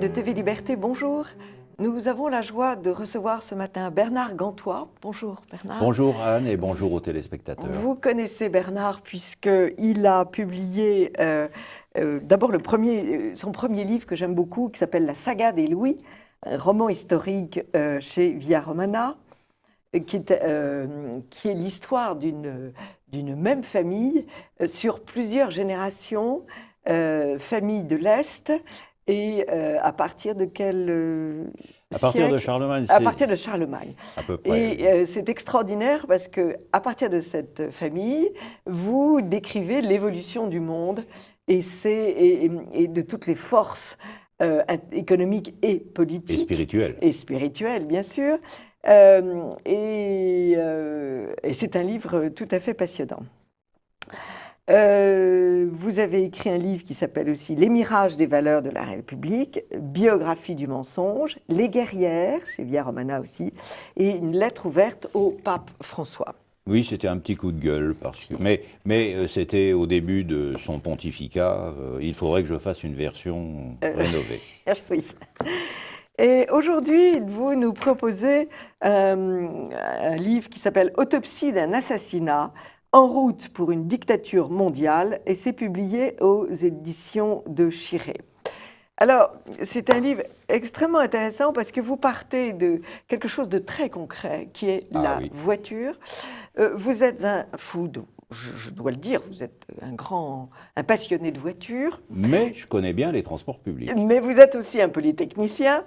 de TV Liberté, bonjour. Nous avons la joie de recevoir ce matin Bernard Gantois. Bonjour Bernard. Bonjour Anne et bonjour aux téléspectateurs. Vous connaissez Bernard puisqu'il a publié d'abord son premier livre que j'aime beaucoup qui s'appelle La saga des Louis, un roman historique chez Via Romana, qui est l'histoire d'une même famille sur plusieurs générations, famille de l'Est. Et à partir de quel À partir siècle? de Charlemagne. À partir de Charlemagne. À peu près. Et c'est extraordinaire parce qu'à partir de cette famille, vous décrivez l'évolution du monde et de toutes les forces économiques et politiques. Et spirituelles. Et spirituelles, bien sûr. Et c'est un livre tout à fait passionnant. Vous avez écrit un livre qui s'appelle aussi Les mirages des valeurs de la République, biographie du mensonge, Les guerrières, chez Via Romana aussi, et une lettre ouverte au pape François. Oui, c'était un petit coup de gueule, mais c'était au début de son pontificat. Il faudrait que je fasse une version rénovée. Oui. Et aujourd'hui, vous nous proposez un livre qui s'appelle Autopsie d'un assassinat, en route pour une dictature mondiale, et c'est publié aux éditions de Chiré. Alors, c'est un livre extrêmement intéressant parce que vous partez de quelque chose de très concret, qui est la voiture. Vous êtes un fou, je dois le dire, vous êtes un passionné de voitures. Mais je connais bien les transports publics. Mais vous êtes aussi un polytechnicien.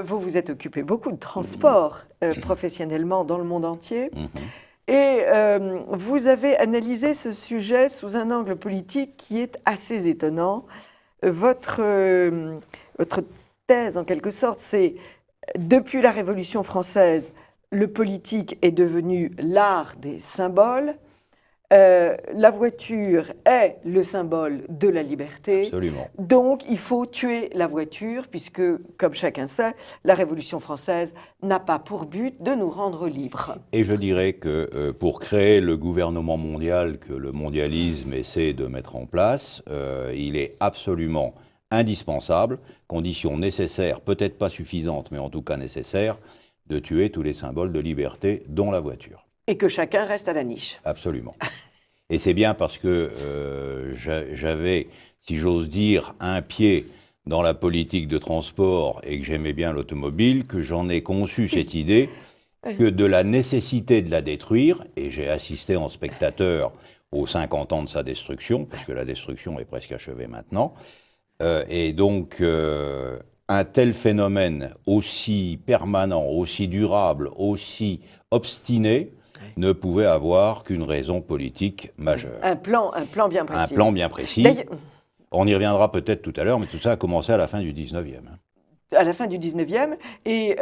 Vous vous êtes occupé beaucoup de transport professionnellement dans le monde entier. Et vous avez analysé ce sujet sous un angle politique qui est assez étonnant. Votre thèse, en quelque sorte, c'est depuis la Révolution française, le politique est devenu l'art des symboles. La voiture est le symbole de la liberté. Absolument. Donc, il faut tuer la voiture, puisque, comme chacun sait, la Révolution française n'a pas pour but de nous rendre libres. Et je dirais que pour créer le gouvernement mondial que le mondialisme essaie de mettre en place, il est absolument indispensable, condition nécessaire, peut-être pas suffisante, mais en tout cas nécessaire, de tuer tous les symboles de liberté, dont la voiture. Et que chacun reste à la niche. Absolument. Et c'est bien parce que j'avais, si j'ose dire, un pied dans la politique de transport et que j'aimais bien l'automobile, que j'en ai conçu cette idée que de la nécessité de la détruire, et j'ai assisté en spectateur aux 50 ans de sa destruction, parce que la destruction est presque achevée maintenant, et donc un tel phénomène aussi permanent, aussi durable, aussi obstiné, ne pouvait avoir qu'une raison politique majeure. Un plan bien précis. Un plan bien précis. On y reviendra peut-être tout à l'heure, mais tout ça a commencé à la fin du 19e. À la fin du 19e, et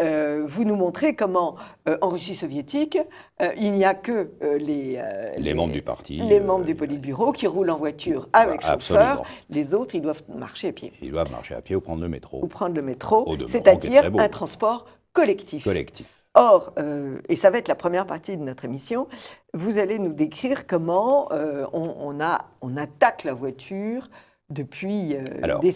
vous nous montrez comment, en Russie soviétique, il n'y a que les membres du parti. Les membres du Politburo qui roulent en voiture avec chauffeur. Les autres, ils doivent marcher à pied. Ils doivent marcher à pied ou prendre le métro. Ou prendre le métro, c'est-à-dire un transport collectif. Or, et ça va être la première partie de notre émission, vous allez nous décrire comment on attaque la voiture depuis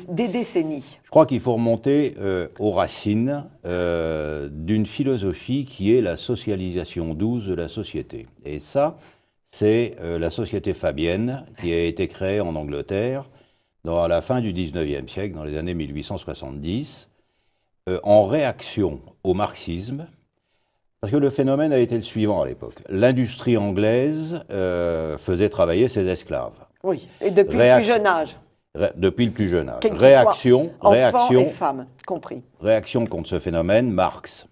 des décennies. Je crois qu'il faut remonter aux racines d'une philosophie qui est la socialisation douce de la société. Et ça, c'est la société fabienne qui a été créée en Angleterre à la fin du 19e siècle, dans les années 1870, en réaction au marxisme. Parce que le phénomène a été le suivant à l'époque. L'industrie anglaise faisait travailler ses esclaves. Oui, et depuis le plus jeune âge. Depuis le plus jeune âge. Réaction et femmes, compris. Réaction contre ce phénomène, Marx.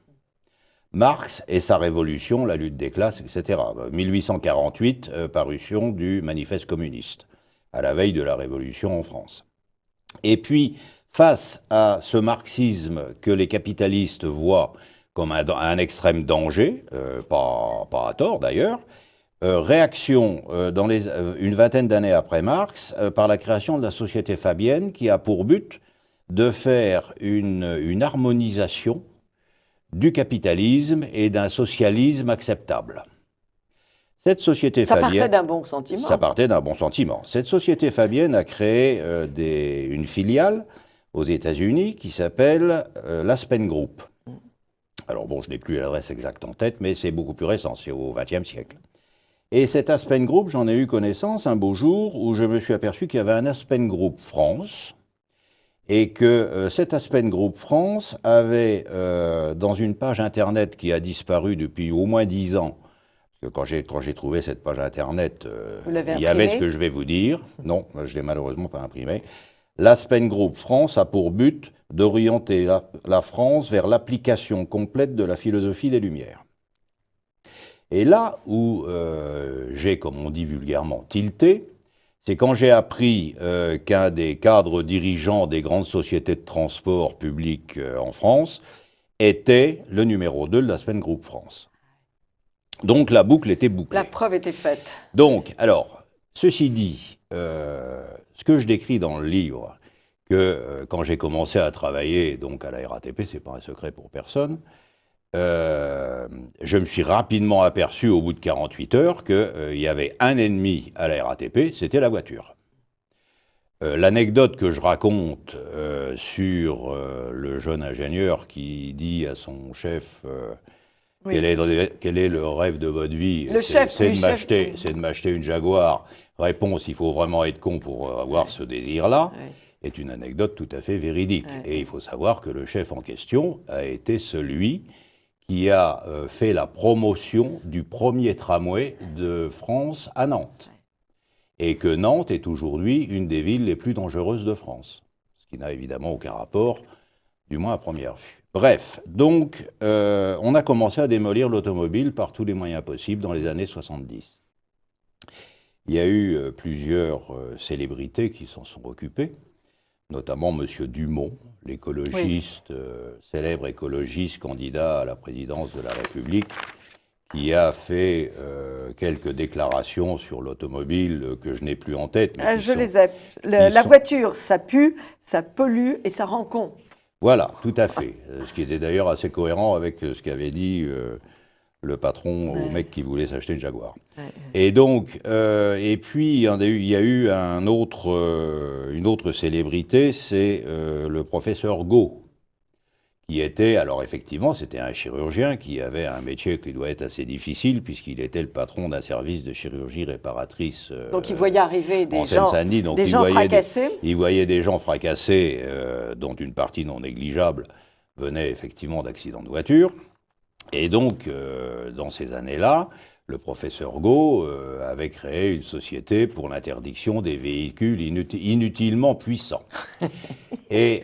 Marx et sa révolution, la lutte des classes, etc. 1848, parution du manifeste communiste, à la veille de la révolution en France. Et puis, face à ce marxisme que les capitalistes voient comme un extrême danger, pas à tort d'ailleurs, réaction une vingtaine d'années après Marx, par la création de la société fabienne qui a pour but de faire une harmonisation du capitalisme et d'un socialisme acceptable. Cette société fabienne... Ça partait d'un bon sentiment. Ça partait d'un bon sentiment. Cette société fabienne a créé une filiale aux États-Unis qui s'appelle l'Aspen Group. Alors bon, je n'ai plus l'adresse exacte en tête, mais c'est beaucoup plus récent, c'est au XXe siècle. Et cet Aspen Group, j'en ai eu connaissance un beau jour où je me suis aperçu qu'il y avait un Aspen Group France et que cet Aspen Group France avait, dans une page Internet qui a disparu depuis au moins 10 ans, parce que quand j'ai trouvé cette page Internet, il y avait ce que je vais vous dire. Non, je ne l'ai malheureusement pas imprimé. L'Aspen Group France a pour but d'orienter la France vers l'application complète de la philosophie des Lumières. Et là où j'ai, comme on dit vulgairement, tilté, c'est quand j'ai appris qu'un des cadres dirigeants des grandes sociétés de transport public en France était le numéro 2 de l'Aspen Group France. Donc la boucle était bouclée. La preuve était faite. Donc, alors, ceci dit, ce que je décris dans le livre, que quand j'ai commencé à travailler donc à la RATP, c'est pas un secret pour personne, je me suis rapidement aperçu au bout de 48 heures qu'il y avait un ennemi à la RATP, c'était la voiture. L'anecdote que je raconte sur le jeune ingénieur qui dit à son chef quel est le rêve de votre vie, c'est de m'acheter une Jaguar. Réponse, il faut vraiment être con pour avoir ce désir-là, est une anecdote tout à fait véridique. Et il faut savoir que le chef en question a été celui qui a fait la promotion du premier tramway de France à Nantes. Et que Nantes est aujourd'hui une des villes les plus dangereuses de France. Ce qui n'a évidemment aucun rapport, du moins à première vue. Bref, donc on a commencé à démolir l'automobile par tous les moyens possibles dans les années 70. Il y a eu plusieurs célébrités qui s'en sont occupées, notamment M. Dumont, l'écologiste, célèbre écologiste, candidat à la présidence de la République, qui a fait quelques déclarations sur l'automobile que je n'ai plus en tête. Mais je les ai. La voiture, ça pue, ça pollue et ça rend con. Voilà, tout à fait. Ce qui était d'ailleurs assez cohérent avec ce qu'avait dit le patron au mec qui voulait s'acheter une Jaguar. Et donc, et puis il y a eu une autre célébrité, c'est le professeur Gau, qui était, alors effectivement, c'était un chirurgien qui avait un métier qui doit être assez difficile, puisqu'il était le patron d'un service de chirurgie réparatrice. Donc il voyait arriver des gens fracassés. Il voyait des gens fracassés, dont une partie non négligeable venait effectivement d'accidents de voiture. Et donc, dans ces années-là, le professeur Gau avait créé une société pour l'interdiction des véhicules inutilement puissants. Et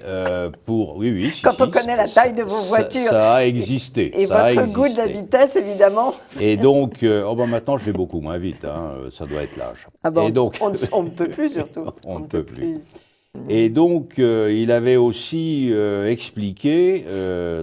quand on connaît la taille de vos voitures, ça a existé. Et votre goût de la vitesse, évidemment. Et donc, maintenant je vais beaucoup moins vite, ça doit être l'âge. Ah bon, et donc, on ne peut plus surtout. On ne peut plus. Et donc, il avait aussi expliqué,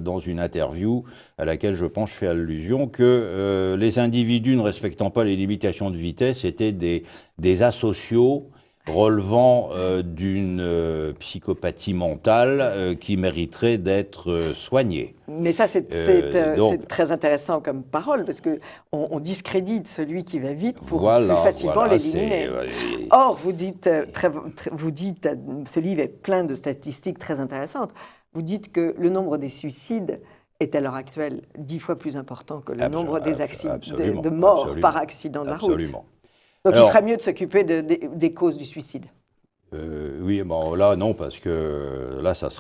dans une interview à laquelle je pense je fais allusion, que les individus ne respectant pas les limitations de vitesse étaient des asociaux relevant d'une psychopathie mentale qui mériterait d'être soignée. Mais ça, c'est très intéressant comme parole, parce qu'on discrédite celui qui va vite pour plus facilement l'éliminer. Or, vous dites, ce livre est plein de statistiques très intéressantes, vous dites que le nombre des suicides est à l'heure actuelle 10 fois plus important que le nombre des accidents, de morts par accident de la route. Donc il ferait mieux de s'occuper des causes du suicide. Oui, bon, là non, parce que là ça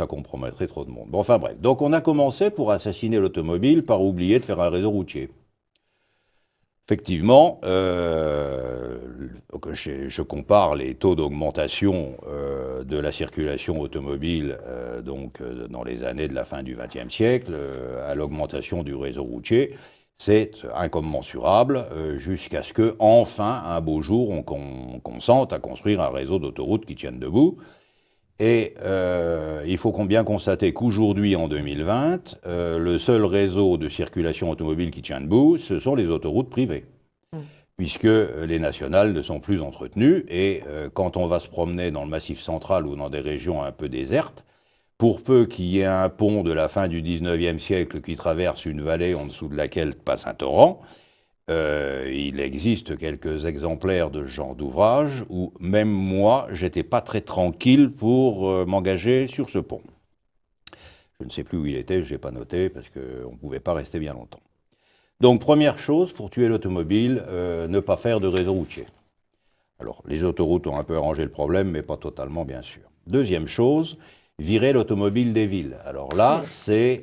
compromettrait trop de monde. Bon, enfin bref, donc on a commencé pour assassiner l'automobile par oublier de faire un réseau routier. Effectivement, je compare les taux d'augmentation de la circulation automobile dans les années de la fin du XXe siècle à l'augmentation du réseau routier. C'est incommensurable jusqu'à ce que, enfin, un beau jour, on consente à construire un réseau d'autoroutes qui tienne debout. Et il faut bien constater qu'aujourd'hui, en 2020, le seul réseau de circulation automobile qui tient debout, ce sont les autoroutes privées. Puisque les nationales ne sont plus entretenues. Et quand on va se promener dans le Massif central ou dans des régions un peu désertes, pour peu qu'il y ait un pont de la fin du 19e siècle qui traverse une vallée en dessous de laquelle passe un torrent, Il existe quelques exemplaires de ce genre d'ouvrage où même moi, j'étais pas très tranquille pour m'engager sur ce pont. Je ne sais plus où il était, je l'ai pas noté parce qu'on ne pouvait pas rester bien longtemps. Donc première chose, pour tuer l'automobile, ne pas faire de réseau routier. Alors les autoroutes ont un peu arrangé le problème, mais pas totalement bien sûr. Deuxième chose, virer l'automobile des villes. Alors là, c'est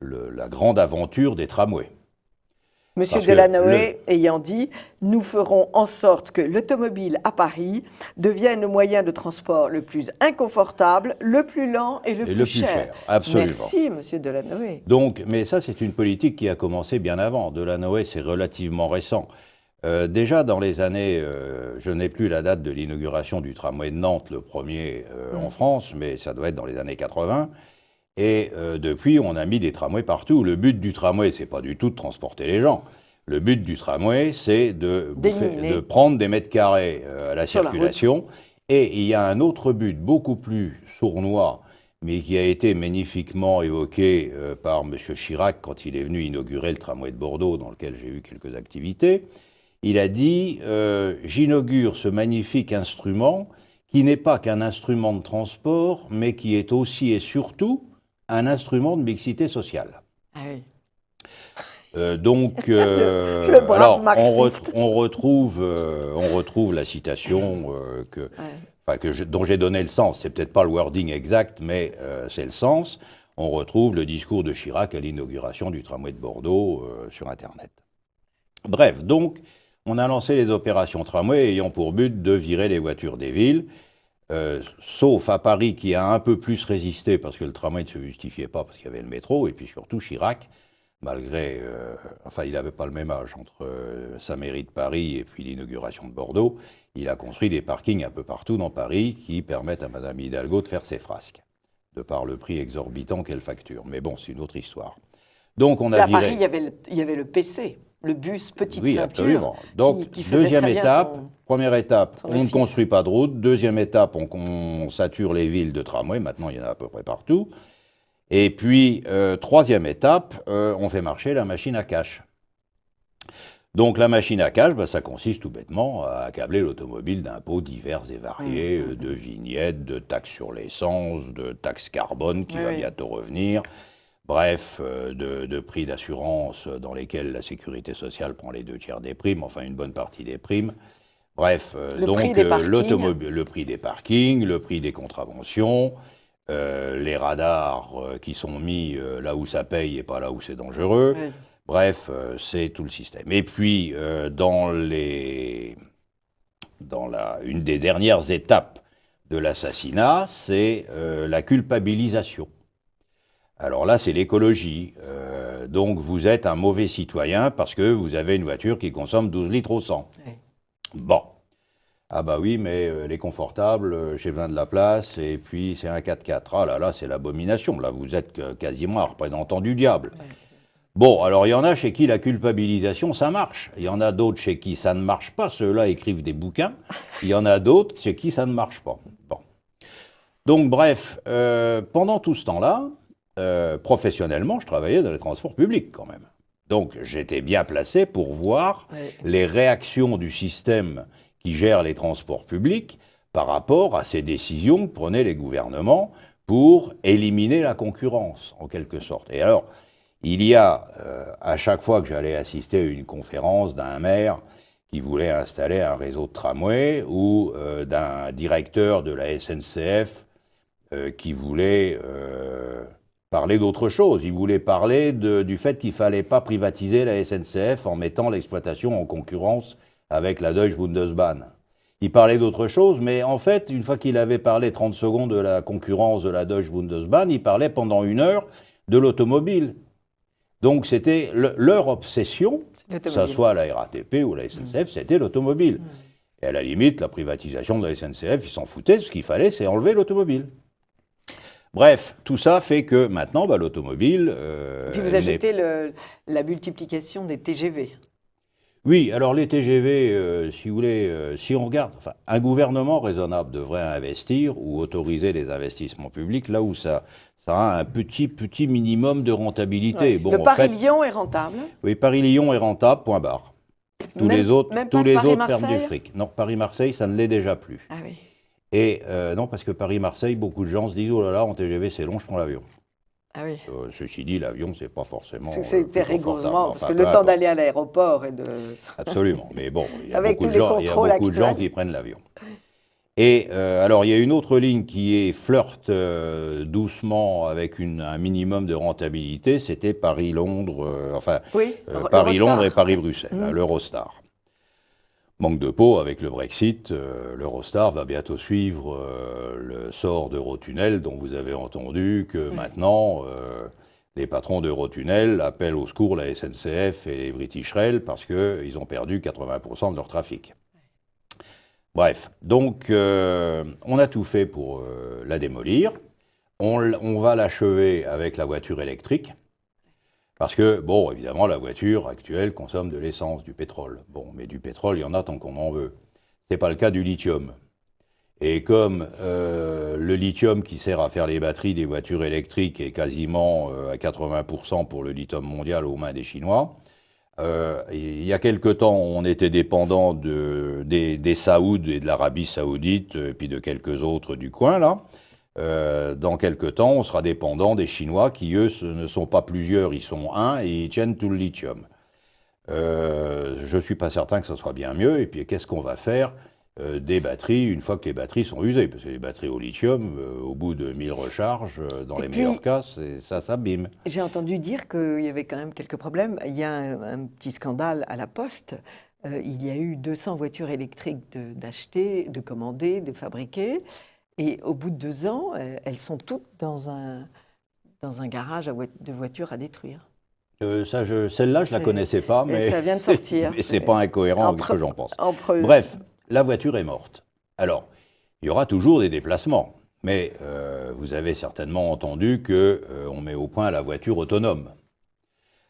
la grande aventure des tramways. Monsieur Parce que Delanoë ayant dit « Nous ferons en sorte que l'automobile à Paris devienne le moyen de transport le plus inconfortable, le plus lent et le plus cher. » Absolument. Merci, monsieur Delanoë. Donc, mais ça, c'est une politique qui a commencé bien avant. Delanoë, c'est relativement récent. Déjà dans les années, je n'ai plus la date de l'inauguration du tramway de Nantes, le premier en France, mais ça doit être dans les années 80. Et depuis, on a mis des tramways partout. Le but du tramway, c'est pas du tout de transporter les gens. Le but du tramway, c'est de prendre des mètres carrés à la circulation. Et il y a un autre but beaucoup plus sournois, mais qui a été magnifiquement évoqué par M. Chirac quand il est venu inaugurer le tramway de Bordeaux, dans lequel j'ai eu quelques activités. Il a dit « J'inaugure ce magnifique instrument qui n'est pas qu'un instrument de transport, mais qui est aussi et surtout un instrument de mixité sociale. » Ah oui. Donc, le brave alors, marxiste. on retrouve la citation dont j'ai donné le sens. C'est peut-être pas le wording exact, mais c'est le sens. On retrouve le discours de Chirac à l'inauguration du tramway de Bordeaux sur Internet. Bref, donc, on a lancé les opérations tramway ayant pour but de virer les voitures des villes, sauf à Paris qui a un peu plus résisté parce que le tramway ne se justifiait pas parce qu'il y avait le métro, et puis surtout Chirac, malgré... il n'avait pas le même âge entre sa mairie de Paris et puis l'inauguration de Bordeaux. Il a construit des parkings un peu partout dans Paris qui permettent à Madame Hidalgo de faire ses frasques, de par le prix exorbitant qu'elle facture. Mais bon, c'est une autre histoire. Donc on a viré... À Paris, il y avait le PC, le bus petite oui, ceinture. Absolument. Donc, qui faisait deuxième très bien étape, première étape, on ne construit pas de route. Deuxième étape, on sature les villes de tramway. Maintenant, il y en a à peu près partout. Et puis, troisième étape, on fait marcher la machine à cash. Donc, la machine à cash, ça consiste tout bêtement à accabler l'automobile d'impôts divers et variés, de vignettes, de taxes sur l'essence, de taxes carbone qui va bientôt revenir. Bref, de prix d'assurance dans lesquels la sécurité sociale prend les 2/3 des primes, enfin une bonne partie des primes. Bref, le prix des parkings, le prix des contraventions, les radars qui sont mis là où ça paye et pas là où c'est dangereux. Oui. Bref, c'est tout le système. Et puis, une des dernières étapes de l'assassinat, c'est la culpabilisation. Alors là, c'est l'écologie. Donc, vous êtes un mauvais citoyen parce que vous avez une voiture qui consomme 12 litres au 100. Oui. Bon. Ah bah oui, mais elle est confortable, j'ai besoin de la place, et puis c'est un 4x4. Ah là là, c'est l'abomination. Là, vous êtes quasiment un représentant du diable. Oui. Bon, alors il y en a chez qui la culpabilisation, ça marche. Il y en a d'autres chez qui ça ne marche pas. Ceux-là écrivent des bouquins. Il y en a d'autres chez qui ça ne marche pas. Bon. Donc, bref, pendant tout ce temps-là, professionnellement, je travaillais dans les transports publics quand même. Donc j'étais bien placé pour voir les réactions du système qui gère les transports publics par rapport à ces décisions que prenaient les gouvernements pour éliminer la concurrence, en quelque sorte. Et alors, il y a, à chaque fois que j'allais assister à une conférence d'un maire qui voulait installer un réseau de tramway ou d'un directeur de la SNCF qui voulait... parler d'autre chose. Il voulait parler du fait qu'il ne fallait pas privatiser la SNCF en mettant l'exploitation en concurrence avec la Deutsche Bundesbahn. Il parlait d'autre chose, mais en fait, une fois qu'il avait parlé 30 secondes de la concurrence de la Deutsche Bundesbahn, il parlait pendant 1 heure de l'automobile. Donc c'était leur obsession, que ce soit la RATP ou la SNCF, c'était l'automobile. Et à la limite, la privatisation de la SNCF, ils s'en foutaient, ce qu'il fallait, c'est enlever l'automobile. Bref, tout ça fait que maintenant, l'automobile... Puis vous ajoutez la multiplication des TGV. Oui, alors les TGV, si vous voulez, si on regarde, enfin, un gouvernement raisonnable devrait investir ou autoriser les investissements publics là où ça a un petit minimum de rentabilité. Ouais. Bon, Le en fait, Paris-Lyon est rentable. oui, Paris-Lyon est rentable, point barre. Tous les autres, même tous pas les autres perdent du Paris-Marseille. fric. Non, Paris-Marseille, ça ne l'est déjà plus. Ah oui. Et non, parce que Paris-Marseille, beaucoup de gens se disent, oh là là, en TGV c'est long, je prends l'avion. Ah oui. Ceci dit, l'avion, c'est pas forcément C'était plus confortable. rigoureusement, parce Enfin, que peu le temps importe. d'aller à l'aéroport et de... Absolument, mais bon, il y a Avec beaucoup tous de les gens, il y a contrôles beaucoup de gens actuels. qui prennent l'avion. Et alors, il y a une autre ligne qui est flirte doucement avec un minimum de rentabilité, c'était Paris-Londres, Oui, Paris-Londres et l'Eurostar. Paris-Bruxelles, hein, l'Eurostar. Manque de peau, avec le Brexit, l'Eurostar va bientôt suivre le sort d'Eurotunnel, dont vous avez entendu que maintenant, les patrons d'Eurotunnel appellent au secours la SNCF et les British Rail parce qu'ils ont perdu 80% de leur trafic. Bref, donc on a tout fait pour la démolir. On va l'achever avec la voiture électrique. Parce que, bon, évidemment, la voiture actuelle consomme de l'essence, du pétrole. Bon, mais du pétrole, il y en a tant qu'on en veut. Ce n'est pas le cas du lithium. Et comme le lithium qui sert à faire les batteries des voitures électriques est quasiment à 80% pour le lithium mondial aux mains des Chinois, il y a quelque temps, on était dépendant des Saouds et de l'Arabie Saoudite, et puis de quelques autres du coin, là. Dans quelque temps, on sera dépendant des Chinois qui, eux, ne sont pas plusieurs, ils sont un et ils tiennent tout le lithium. Je ne suis pas certain que ce soit bien mieux. Et puis, qu'est-ce qu'on va faire des batteries une fois que les batteries sont usées? Parce que les batteries au lithium, au bout de 1000 recharges, dans les meilleurs cas, ça s'abîme. J'ai entendu dire qu'il y avait quand même quelques problèmes. Il y a un petit scandale à la Poste. Il y a eu 200 voitures électriques d'achetées, de commandées, de fabriquées. Et au bout de 2 ans, elles sont toutes dans un garage de voitures à détruire. Celle-là, je ne la connaissais pas, mais ça vient de sortir. mais ce n'est pas incohérent avec ce que j'en pense. Bref, la voiture est morte. Alors, il y aura toujours des déplacements, mais vous avez certainement entendu qu'on met au point la voiture autonome.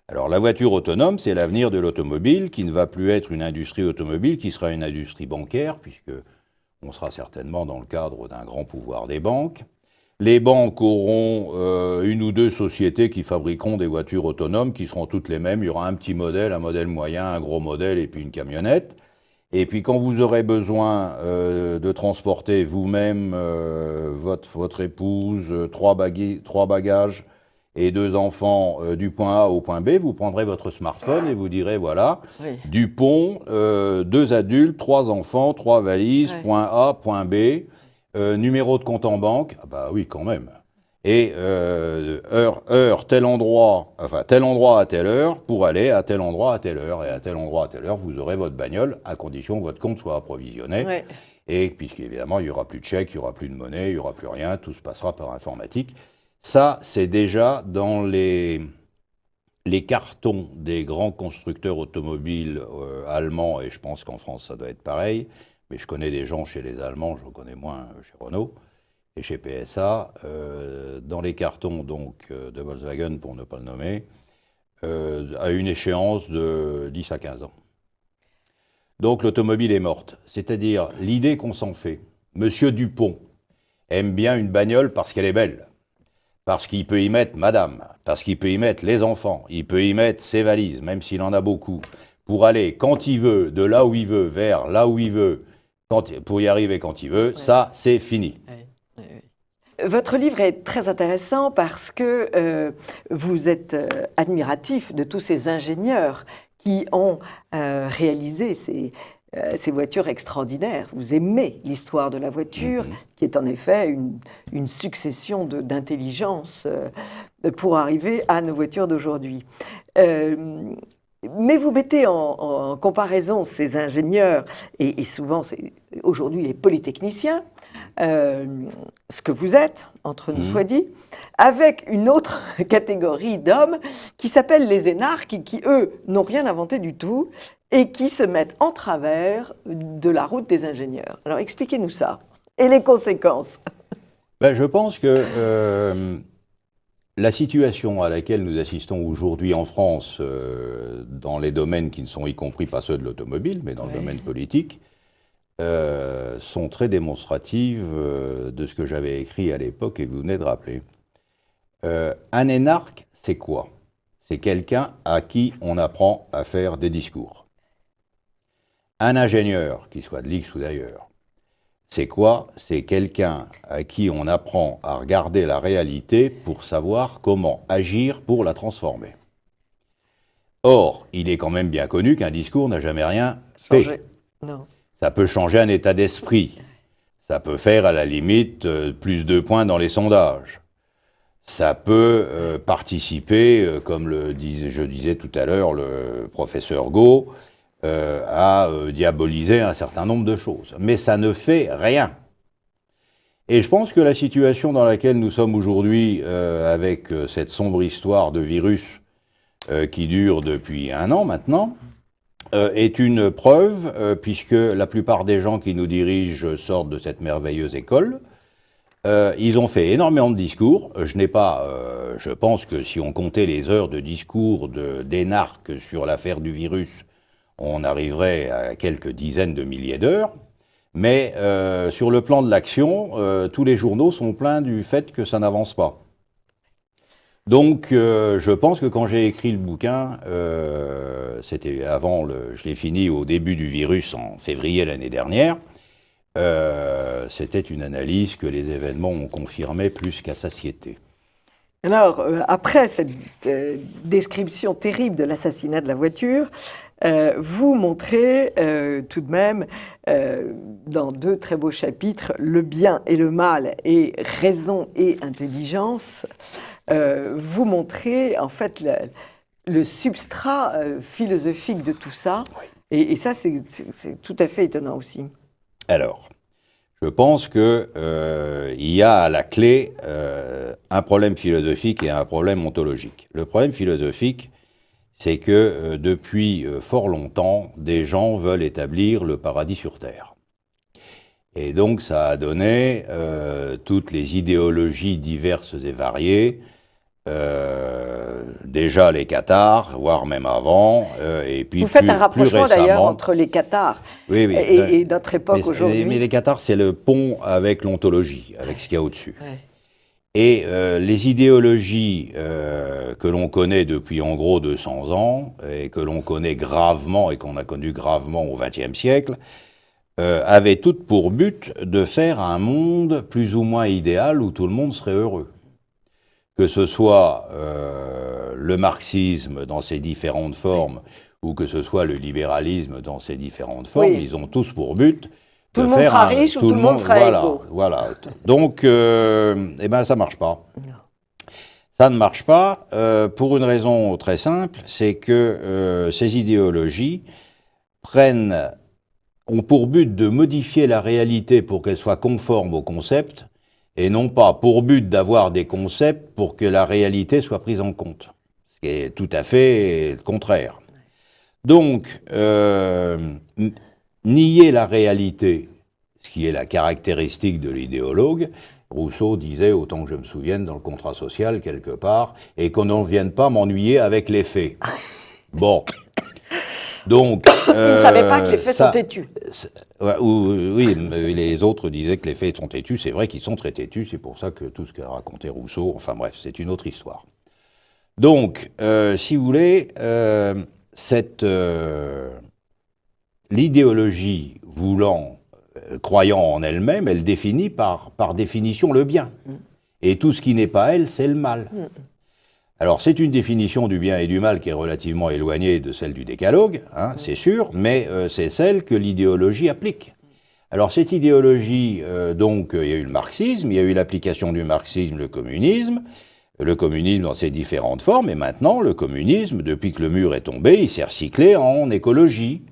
Alors, la voiture autonome, c'est l'avenir de l'automobile, qui ne va plus être une industrie automobile, qui sera une industrie bancaire, puisque on sera certainement dans le cadre d'un grand pouvoir des banques. Les banques auront une ou deux sociétés qui fabriqueront des voitures autonomes qui seront toutes les mêmes. Il y aura un petit modèle, un modèle moyen, un gros modèle et puis une camionnette. Et puis quand vous aurez besoin de transporter vous-même, votre épouse, 3 bagages et 2 enfants du point A au point B, vous prendrez votre smartphone et vous direz, voilà, oui. Dupont, 2 adultes, 3 enfants, 3 valises, oui. Point A, point B, numéro de compte en banque, ah bah oui quand même, et heure, tel endroit à telle heure, pour aller à tel endroit à telle heure, et à tel endroit à telle heure, vous aurez votre bagnole, à condition que votre compte soit approvisionné, oui. Et puisqu'évidemment, il n'y aura plus de chèques, il n'y aura plus de monnaie, il n'y aura plus rien, tout se passera par informatique. Ça, c'est déjà dans les cartons des grands constructeurs automobiles allemands, et je pense qu'en France, ça doit être pareil, mais je connais des gens chez les Allemands, je connais moins chez Renault et chez PSA, dans les cartons donc, de Volkswagen, pour ne pas le nommer, à une échéance de 10 à 15 ans. Donc l'automobile est morte, c'est-à-dire l'idée qu'on s'en fait. Monsieur Dupont aime bien une bagnole parce qu'elle est belle. Parce qu'il peut y mettre madame, parce qu'il peut y mettre les enfants, il peut y mettre ses valises, même s'il en a beaucoup, pour aller quand il veut, de là où il veut, vers là où il veut, pour y arriver quand il veut, oui. Ça, c'est fini. Oui. Oui. Votre livre est très intéressant parce que vous êtes admiratif de tous ces ingénieurs qui ont réalisé ces voitures extraordinaires. Vous aimez l'histoire de la voiture, qui est en effet une succession d'intelligence pour arriver à nos voitures d'aujourd'hui. Mais vous mettez en comparaison ces ingénieurs, et souvent aujourd'hui les polytechniciens, ce que vous êtes, entre nous soit dit, avec une autre catégorie d'hommes qui s'appellent les énarques, qui eux n'ont rien inventé du tout, et qui se mettent en travers de la route des ingénieurs. Alors expliquez-nous ça, et les conséquences. Ben, je pense que la situation à laquelle nous assistons aujourd'hui en France, dans les domaines qui ne sont y compris pas ceux de l'automobile, mais dans le domaine politique, sont très démonstratives de ce que j'avais écrit à l'époque et que vous venez de rappeler. Un énarque, c'est quoi? C'est quelqu'un à qui on apprend à faire des discours. Un ingénieur, qu'il soit de l'X ou d'ailleurs, c'est quoi? C'est quelqu'un à qui on apprend à regarder la réalité pour savoir comment agir pour la transformer. Or, il est quand même bien connu qu'un discours n'a jamais rien fait. Non. Ça peut changer un état d'esprit. Ça peut faire, à la limite, plus de points dans les sondages. Ça peut participer, comme je disais tout à l'heure, le professeur Gau, à diaboliser un certain nombre de choses. Mais ça ne fait rien. Et je pense que la situation dans laquelle nous sommes aujourd'hui, avec cette sombre histoire de virus qui dure depuis 1 an maintenant, est une preuve, puisque la plupart des gens qui nous dirigent sortent de cette merveilleuse école. Ils ont fait énormément de discours. Je pense que si on comptait les heures de discours d'énarques sur l'affaire du virus, on arriverait à quelques dizaines de milliers d'heures. Mais sur le plan de l'action, tous les journaux sont pleins du fait que ça n'avance pas. Donc, je pense que quand j'ai écrit le bouquin, c'était je l'ai fini au début du virus en février l'année dernière, c'était une analyse que les événements ont confirmée plus qu'à satiété. Alors, après cette description terrible de l'assassinat de la voiture, vous montrez tout de même, dans 2 très beaux chapitres, le bien et le mal et raison et intelligence. Vous montrez en fait le substrat philosophique de tout ça. Oui. Et ça, c'est tout à fait étonnant aussi. Alors, je pense qu'il y a à la clé un problème philosophique et un problème ontologique. Le problème philosophique, c'est que depuis fort longtemps, des gens veulent établir le paradis sur Terre. Et donc ça a donné toutes les idéologies diverses et variées, déjà les cathares, voire même avant, et puis vous faites un rapprochement d'ailleurs entre les cathares et notre époque aujourd'hui. Mais les cathares, c'est le pont avec l'ontologie, avec ce qu'il y a au-dessus. Ouais. Et les idéologies que l'on connaît depuis en gros 200 ans, et que l'on connaît gravement, et qu'on a connu gravement au XXe siècle, avaient toutes pour but de faire un monde plus ou moins idéal où tout le monde serait heureux. Que ce soit le marxisme dans ses différentes formes, ou que ce soit le libéralisme dans ses différentes formes, ils ont tous pour but tout le monde sera riche ou tout le monde sera égaux. Voilà. Donc, ça marche pas. Non. Ça ne marche pas pour une raison très simple, c'est que ces idéologies ont pour but de modifier la réalité pour qu'elle soit conforme au concept, et non pas pour but d'avoir des concepts pour que la réalité soit prise en compte. Ce qui est tout à fait le contraire. Donc, nier la réalité, ce qui est la caractéristique de l'idéologue, Rousseau disait, autant que je me souvienne, dans le contrat social, quelque part, et qu'on n'en vienne pas m'ennuyer avec les faits. Bon. Donc, il ne savait pas que les faits sont têtus. Oui, mais les autres disaient que les faits sont têtus. C'est vrai qu'ils sont très têtus, c'est pour ça que tout ce qu'a raconté Rousseau, enfin bref, c'est une autre histoire. Donc, si vous voulez, l'idéologie croyant en elle-même, elle définit par définition le bien. Et tout ce qui n'est pas elle, c'est le mal. Alors, c'est une définition du bien et du mal qui est relativement éloignée de celle du décalogue, hein, c'est sûr, mais c'est celle que l'idéologie applique. Alors, cette idéologie, donc, il y a eu le marxisme, il y a eu l'application du marxisme, le communisme dans ses différentes formes, et maintenant, le communisme, depuis que le mur est tombé, il s'est recyclé en écologie.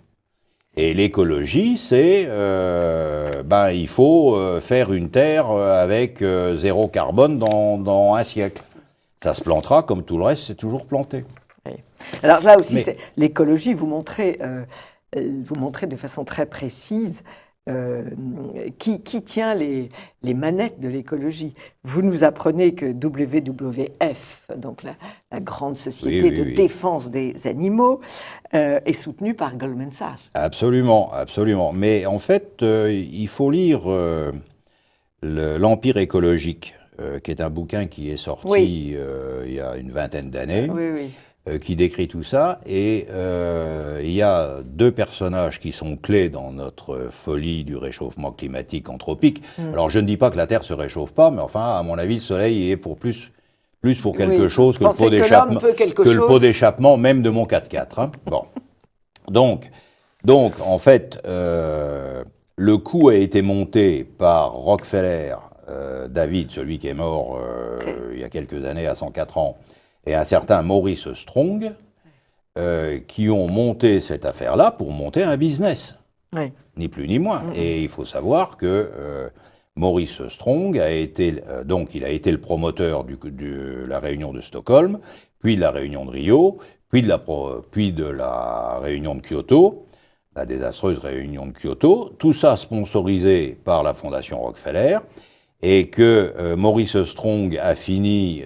Et l'écologie, c'est, il faut faire une terre avec 0 carbone dans 1 siècle. Ça se plantera comme tout le reste, c'est toujours planté. Oui. Alors là aussi, l'écologie, vous montrez de façon très précise qui tient les manettes de l'écologie. Vous nous apprenez que WWF, donc la grande société de défense des animaux, est soutenue par Goldman Sachs. Absolument, absolument. Mais en fait, il faut lire l'Empire écologique, qui est un bouquin qui est sorti il y a une vingtaine d'années. Qui décrit tout ça, et il y a deux personnages qui sont clés dans notre folie du réchauffement climatique anthropique. Alors je ne dis pas que la Terre se réchauffe pas, mais enfin, à mon avis, le Soleil est pour plus pour quelque chose que le pot d'échappement, même de mon 4x4. Hein. Bon. Donc, en fait, le coup a été monté par Rockefeller, David, celui qui est mort il y a quelques années, à 104 ans, et un certain Maurice Strong, qui ont monté cette affaire-là pour monter un business, ni plus ni moins. Et il faut savoir que Maurice Strong a été, il a été le promoteur de la réunion de Stockholm, puis de la réunion de Rio, puis de la réunion de Kyoto, la désastreuse réunion de Kyoto, tout ça sponsorisé par la Fondation Rockefeller, et que Maurice Strong a fini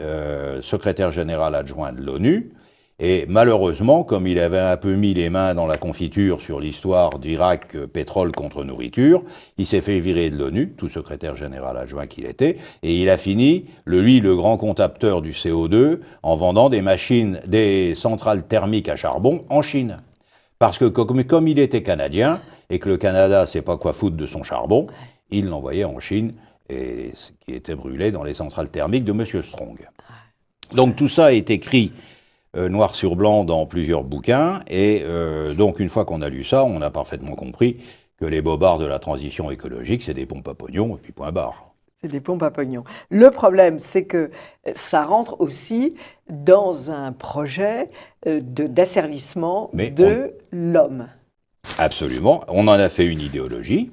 secrétaire général adjoint de l'ONU, et malheureusement, comme il avait un peu mis les mains dans la confiture sur l'histoire d'Irak, pétrole contre nourriture, il s'est fait virer de l'ONU, tout secrétaire général adjoint qu'il était, et il a fini, le grand comptapteur du CO2, en vendant des centrales thermiques à charbon en Chine. Parce que comme il était canadien, et que le Canada sait pas quoi foutre de son charbon, il l'envoyait en Chine, et ce qui était brûlé dans les centrales thermiques de M. Strong. Donc tout ça est écrit noir sur blanc dans plusieurs bouquins, et donc une fois qu'on a lu ça, on a parfaitement compris que les bobards de la transition écologique, c'est des pompes à pognon, et puis point barre. C'est des pompes à pognon. Le problème, c'est que ça rentre aussi dans un projet d'asservissement de l'homme. Absolument. On en a fait une idéologie.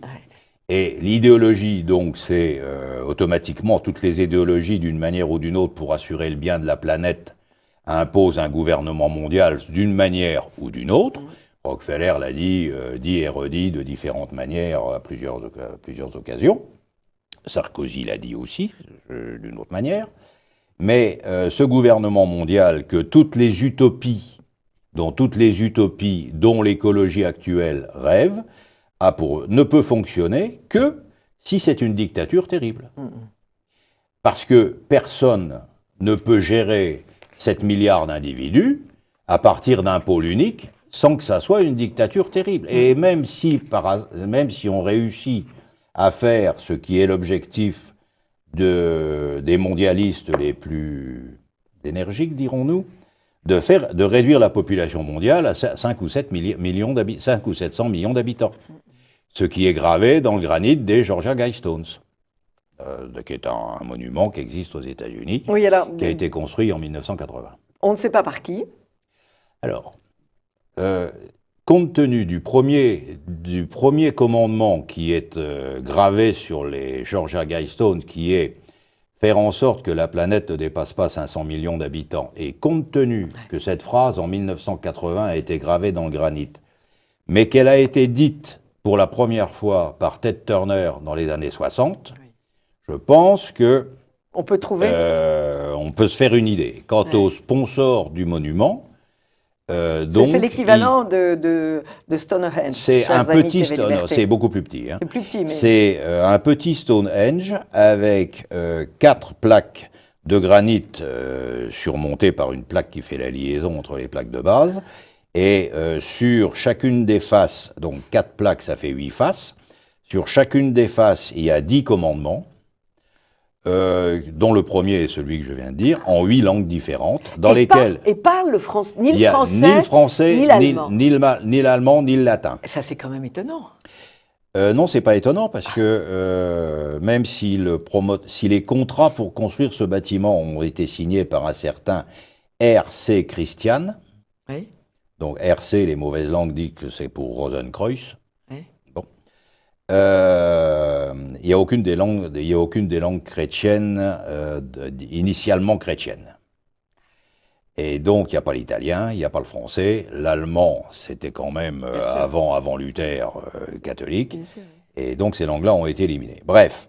Et l'idéologie, donc, c'est automatiquement toutes les idéologies, d'une manière ou d'une autre, pour assurer le bien de la planète, imposent un gouvernement mondial d'une manière ou d'une autre. Rockefeller l'a dit et redit de différentes manières à plusieurs occasions. Sarkozy l'a dit aussi, d'une autre manière. Mais ce gouvernement mondial, que toutes les utopies dont l'écologie actuelle rêve, ne peut fonctionner que si c'est une dictature terrible. Parce que personne ne peut gérer 7 milliards d'individus à partir d'un pôle unique sans que ça soit une dictature terrible. Et même si on réussit à faire ce qui est l'objectif des mondialistes les plus énergiques, dirons-nous, de réduire la population mondiale à 5 ou 700 millions d'habitants. Ce qui est gravé dans le granit des Georgia Guidestones, qui est un monument qui existe aux États-Unis, qui a été construit en 1980. On ne sait pas par qui. Alors, compte tenu du premier commandement qui est gravé sur les Georgia Guidestones, qui est faire en sorte que la planète ne dépasse pas 500 millions d'habitants, et compte tenu que cette phrase en 1980 a été gravée dans le granit, mais qu'elle a été dite pour la première fois par Ted Turner dans les années 60, je pense que on peut se faire une idée. Quant au sponsor du monument, c'est l'équivalent de Stonehenge. C'est c'est beaucoup plus petit. Hein. C'est plus petit, mais c'est un petit Stonehenge avec 4 plaques de granit surmontées par une plaque qui fait la liaison entre les plaques de base. Et sur chacune des faces, donc 4 plaques, ça fait 8 faces. Sur chacune des faces, il y a 10 commandements, dont le premier est celui que je viens de dire, en 8 langues différentes, dans lesquelles... Et parle ni le français, ni l'allemand. Ni l'allemand, ni le latin. Ça, c'est quand même étonnant. Non, c'est pas étonnant, parce que même si les contrats pour construire ce bâtiment ont été signés par un certain R.C. Christian, oui. Donc RC, les mauvaises langues disent que c'est pour Rosenkreuz. Oui. Bon. Il n'y a aucune des langues chrétiennes, initialement chrétiennes. Et donc il n'y a pas l'italien, il n'y a pas le français. L'allemand, c'était quand même avant Luther catholique. Et donc ces langues-là ont été éliminées. Bref.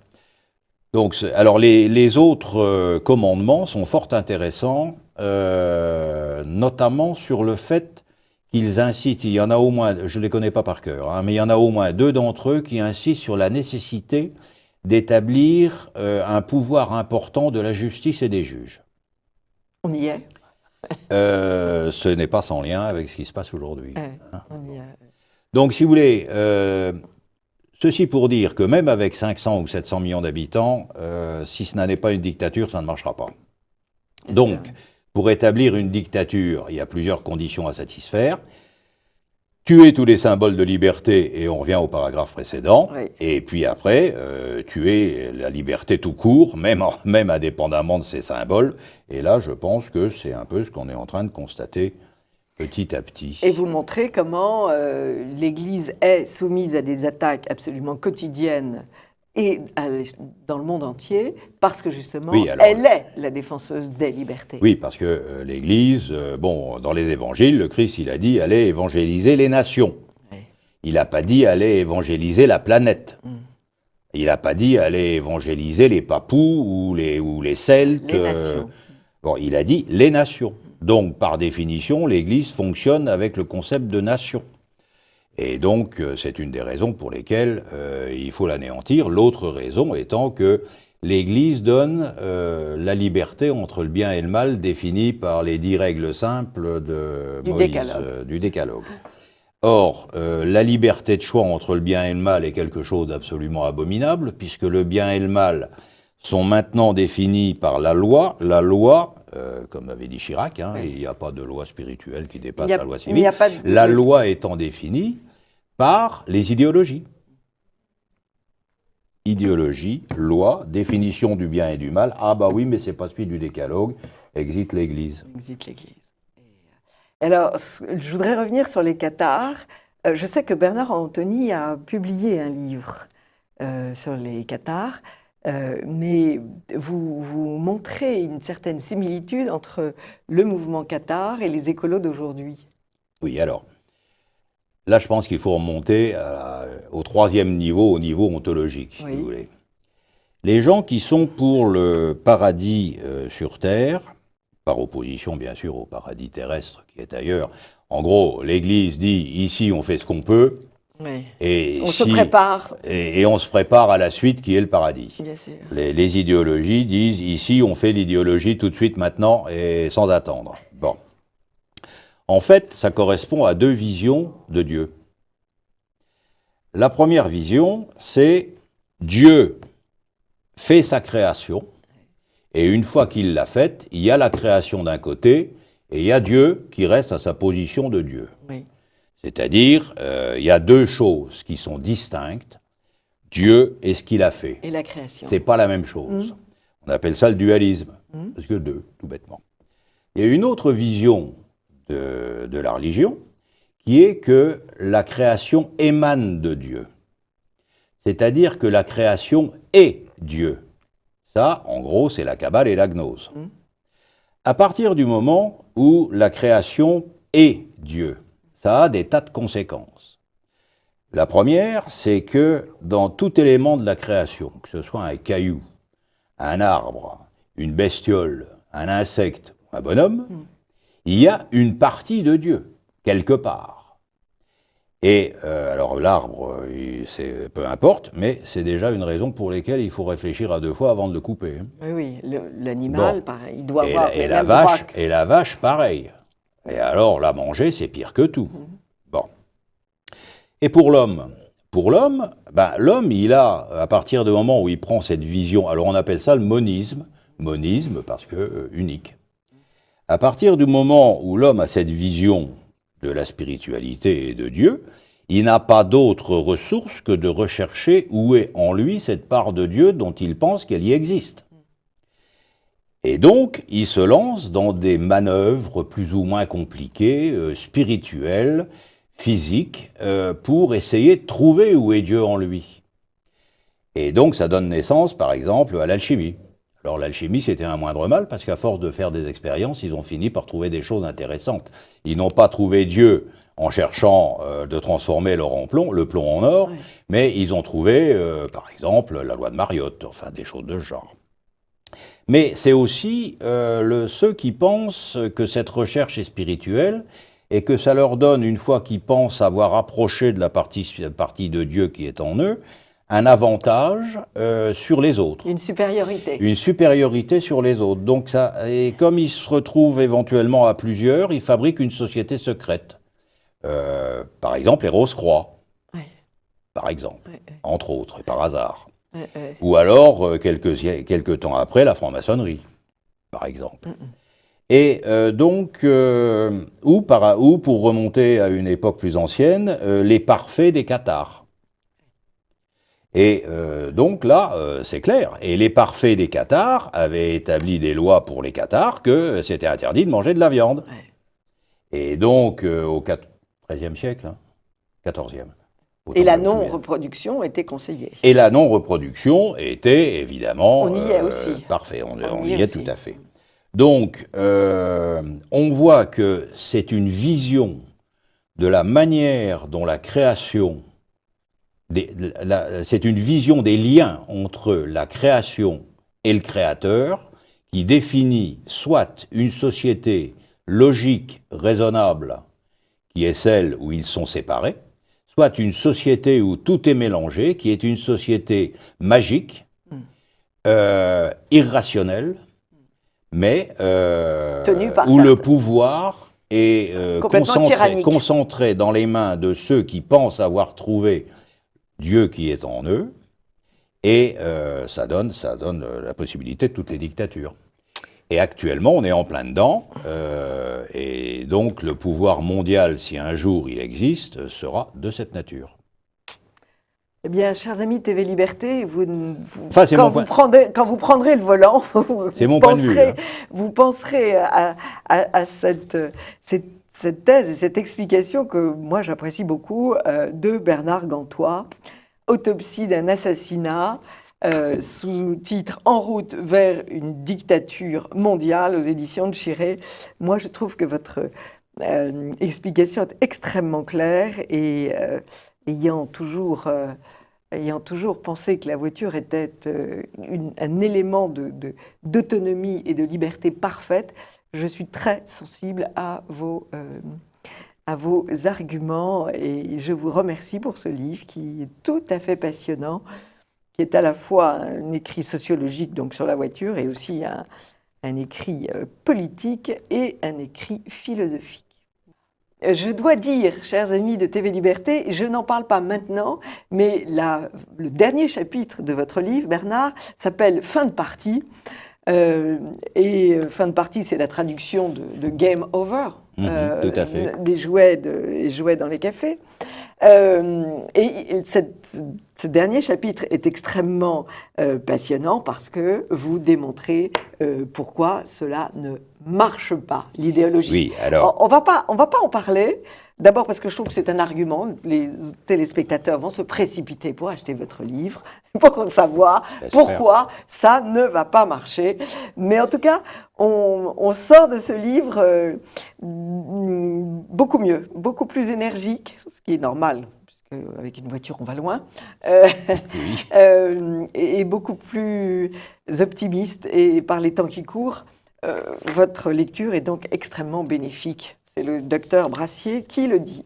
Donc, alors les autres commandements sont fort intéressants, notamment sur le fait qu'ils incitent, il y en a au moins, je ne les connais pas par cœur, hein, mais il y en a au moins 2 d'entre eux qui insistent sur la nécessité d'établir un pouvoir important de la justice et des juges. On y est. Ce n'est pas sans lien avec ce qui se passe aujourd'hui. Hein. On y est. Donc, si vous voulez, ceci pour dire que même avec 500 ou 700 millions d'habitants, si ce n'est pas une dictature, ça ne marchera pas. Donc, pour établir une dictature, il y a plusieurs conditions à satisfaire. Tuer tous les symboles de liberté, et on revient au paragraphe précédent, Oui. et puis après, tuer la liberté tout court, même indépendamment de ces symboles. Et là, je pense que c'est un peu ce qu'on est en train de constater petit à petit. Et vous montrez comment l'Église est soumise à des attaques absolument quotidiennes et dans le monde entier, parce que justement, Oui, alors, elle est la défenseuse des libertés. Oui, parce que l'Église, dans les évangiles, le Christ, il a dit « allez évangéliser les nations Oui. ». Il n'a pas dit « allez évangéliser la planète ». Il n'a pas dit « allez évangéliser les Papous ou les Celtes ». Les nations. Bon, il a dit « les nations ». Donc, par définition, l'Église fonctionne avec le concept de nation. Et donc, c'est une des raisons pour lesquelles il faut l'anéantir. L'autre raison étant que l'Église donne la liberté entre le bien et le mal définie par les 10 règles simples de Moïse, du Décalogue. Or, la liberté de choix entre le bien et le mal est quelque chose d'absolument abominable, puisque le bien et le mal sont maintenant définis par la loi. La loi, comme avait dit Chirac, hein, il n'y a pas de loi spirituelle qui dépasse la loi civile. La loi étant définie par les idéologies. Idéologie, loi, définition du bien et du mal. Ah bah oui, mais c'est pas celui du Décalogue. Exit l'Église. Exit l'Église. Alors, je voudrais revenir sur les cathares. Je sais que Bernard Anthony a publié un livre sur les cathares, mais vous montrez une certaine similitude entre le mouvement cathare et les écolos d'aujourd'hui. Oui, alors, là, je pense qu'il faut remonter au 3e niveau, au niveau ontologique, si vous voulez. Les gens qui sont pour le paradis sur Terre, par opposition, bien sûr, au paradis terrestre qui est ailleurs. En gros, l'Église dit, ici, on fait ce qu'on peut. Oui. Et on se prépare. Et on se prépare à la suite qui est le paradis. Bien sûr. Les idéologies disent, ici, on fait l'idéologie tout de suite, maintenant, et sans attendre. Bon. En fait, ça correspond à 2 visions de Dieu. La première vision, c'est Dieu fait sa création, et une fois qu'il l'a faite, il y a la création d'un côté, et il y a Dieu qui reste à sa position de Dieu. Oui. C'est-à-dire, il y a 2 choses qui sont distinctes, Dieu et ce qu'il a fait. Et la création. C'est pas la même chose. On appelle ça le dualisme, parce que 2, tout bêtement. Il y a une autre vision de la religion, qui est que la création émane de Dieu. C'est-à-dire que la création est Dieu. Ça, en gros, c'est la Kabbale et la gnose. À partir du moment où la création est Dieu, ça a des tas de conséquences. La première, c'est que dans tout élément de la création, que ce soit un caillou, un arbre, une bestiole, un insecte, un bonhomme, il y a une partie de Dieu, quelque part. Et alors l'arbre, peu importe, mais c'est déjà une raison pour laquelle il faut réfléchir à 2 fois avant de le couper. Oui, l'animal, Bon. pareil, il doit avoir et la vache, pareil. Et alors la manger, c'est pire que tout. Bon. Et pour l'homme, l'homme, il a, à partir du moment où il prend cette vision, alors on appelle ça le monisme parce que unique. À partir du moment où l'homme a cette vision de la spiritualité et de Dieu, il n'a pas d'autre ressource que de rechercher où est en lui cette part de Dieu dont il pense qu'elle y existe. Et donc, il se lance dans des manœuvres plus ou moins compliquées, spirituelles, physiques, pour essayer de trouver où est Dieu en lui. Et donc, ça donne naissance, par exemple, à l'alchimie. Alors l'alchimie, c'était un moindre mal, parce qu'à force de faire des expériences, ils ont fini par trouver des choses intéressantes. Ils n'ont pas trouvé Dieu en cherchant de transformer le plomb en or, Oui. mais ils ont trouvé, par exemple, la loi de Mariotte, enfin des choses de ce genre. Mais c'est aussi ceux qui pensent que cette recherche est spirituelle et que ça leur donne, une fois qu'ils pensent avoir approché de la partie de Dieu qui est en eux, un avantage sur les autres. Une supériorité. Une supériorité sur les autres. Donc ça, et comme ils se retrouvent éventuellement à plusieurs, ils fabriquent une société secrète. Par exemple, les Rose-Croix, Oui. par exemple, Oui, oui. entre autres, et par hasard. Oui, oui. Ou alors, quelques temps après, la franc-maçonnerie, par exemple. Et ou pour remonter à une époque plus ancienne, les parfaits des cathares. Et donc là, c'est clair. Et les parfaits des cathares avaient établi des lois pour les cathares que c'était interdit de manger de la viande. Ouais. Et donc, au XIIIe siècle, hein, XIVe. Et la non-reproduction était conseillée. Et la non-reproduction était évidemment On y est aussi. Parfait, on y y est aussi. tout à fait. Donc, on voit que c'est une vision de la manière dont la création, c'est une vision des liens entre la création et le créateur qui définit soit une société logique, raisonnable, qui est celle où ils sont séparés, soit une société où tout est mélangé, qui est une société magique, irrationnelle, mais où le pouvoir est concentré dans les mains de ceux qui pensent avoir trouvé Dieu qui est en eux, et ça donne la possibilité de toutes les dictatures. Et actuellement, on est en plein dedans, et donc le pouvoir mondial, si un jour il existe, sera de cette nature. Eh bien, chers amis de TV Liberté, quand vous prendrez le volant, vous penserez à cette thèse et cette explication que moi j'apprécie beaucoup de Bernard Gantois, Autopsie d'un assassinat, sous-titre En route vers une dictature mondiale aux éditions de Chiré. Moi, je trouve que votre explication est extrêmement claire et ayant toujours pensé que la voiture était un élément d'autonomie et de liberté parfaite, je suis très sensible à vos arguments et je vous remercie pour ce livre qui est tout à fait passionnant, qui est à la fois un écrit sociologique donc sur la voiture et aussi un écrit politique et un écrit philosophique. Je dois dire, chers amis de TV Liberté, je n'en parle pas maintenant, mais le dernier chapitre de votre livre, Bernard, s'appelle « Fin de partie ». Et « Fin de partie », c'est la traduction de « Game Over ». Tout à fait. Des jouets dans les cafés. Et ce dernier chapitre est extrêmement passionnant parce que vous démontrez pourquoi cela ne marche pas, l'idéologie. Oui, alors... On va pas en parler. D'abord parce que je trouve que c'est un argument. Les téléspectateurs vont se précipiter pour acheter votre livre, pour savoir pourquoi ça ne va pas marcher. Mais en tout cas, on sort de ce livre beaucoup mieux, beaucoup plus énergique, ce qui est normal, puisque avec une voiture on va loin, et beaucoup plus optimiste. Et par les temps qui courent, votre lecture est donc extrêmement bénéfique. C'est le docteur Brassier qui le dit.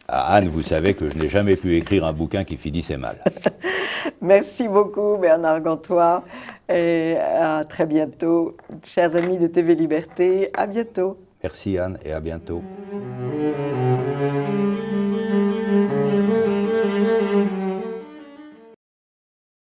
Ah, Anne, vous savez que je n'ai jamais pu écrire un bouquin qui finissait mal. Merci beaucoup Bernard Gantois et à très bientôt. Chers amis de TV Liberté, à bientôt. Merci Anne et à bientôt.